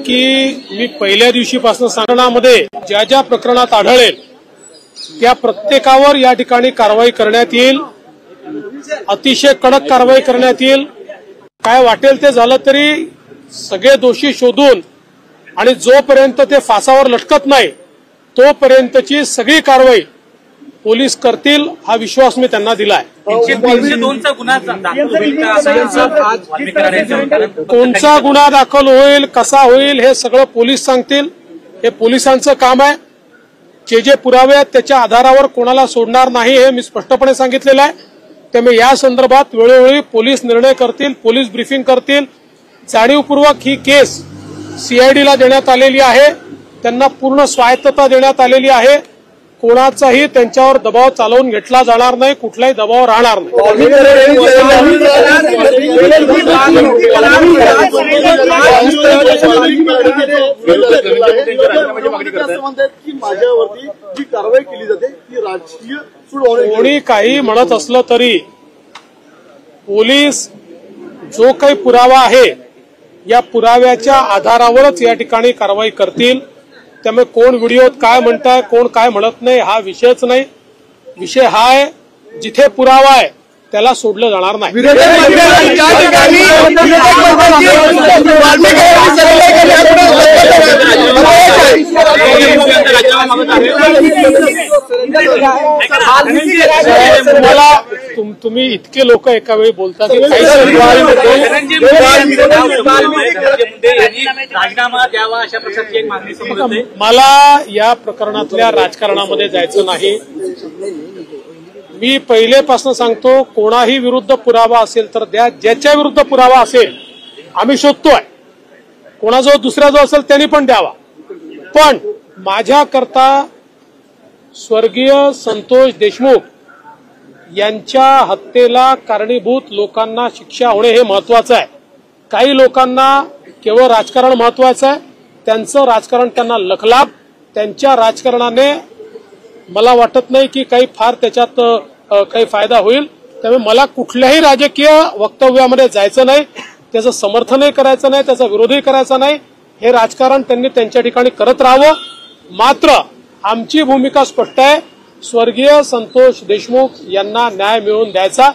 की मी पहिल्या दिवशीपासून सांगण्यामध्ये ज्या ज्या प्रकरणात आढळेल त्या प्रत्येकावर या ठिकाणी कारवाई करण्यात येईल, अतिशय कडक कारवाई करण्यात येईल। काय वाटेल ते झालं तरी सगळे दोषी शोधून आणि जोपर्यंत ते फासावर लटकत नाही तोपर्यंतची सगळी कारवाई पोलीस करतील हा विश्वास मी त्यांना दिलाय। कोणचा गुन्हा दाखल होईल, कसा होईल हे सगळं पोलीस सांगतील। हे पोलिसांचं काम आहे। जे पुरावे आहेत त्याच्या आधारावर कोणाला सोडणार नाही हे मी स्पष्टपणे सांगितलेलं आहे। त्यामुळे या संदर्भात वेळोवेळी पोलीस निर्णय करतील, पोलीस ब्रीफिंग करतील। जाणीवपूर्वक ही केस सीआयडीला देण्यात आलेली आहे, त्यांना पूर्ण स्वायत्तता देण्यात आलेली आहे। कोणाचाही त्यांच्यावर दबाव चालवून घेतला जाणार नाही, कुठलाही दबाव राहणार नाही। कोणी काही म्हणत असलं तरी पोलीस जो काही पुरावा आहे या पुराव्याच्या आधारावरच या ठिकाणी कारवाई करतील। त्यामुळे कोण व्हिडिओत काय म्हणताय, कोण काय म्हणत नाही हा विषयच नाही। विषय हा आहे जिथे पुरावा आहे त्याला सोडलं जाणार नाही। मला तुम्ही इतके लोक एका वेळी बोलता की राजीनामा द्यावा अशा प्रकारची एक मागणी समोर येते। मला या प्रकरणातल्या राजकारणामध्ये जायचं नाही। मी पहिलेपासून सांगतो कोणाही विरुद्ध पुरावा असेल तर द्या, ज्याच्या विरुद्ध पुरावा असेल आम्ही शोधतोय, कोणाजवळ दुसरा जो असेल त्यांनी पण द्यावा। पण माझ्याकरता स्वर्गीय संतोष देशमुख यांच्या हत्येला कारणीभूत लोकांना शिक्षा होणे हे महत्वाचं आहे। काही लोकांना केवळ राजकारण महत्वाचं आहे, त्यांचं राजकारण त्यांना लखलाभ, त्यांच्या राजकारणाने मला वाटत नाही की काही फार त्याच्यात काही फायदा होईल। त्यामुळे मला कुठल्याही राजकीय वक्तव्यामध्ये जायचं नाही, त्याचं समर्थनही करायचं नाही, त्याचा विरोधही करायचा नाही। हे राजकारण त्यांनी त्यांच्या ठिकाणी करत राहावं। मात्र आमची भूमिका स्पष्ट आहे, स्वर्गीय संतोष देशमुख यांना न्याय मिळवून द्यायचा।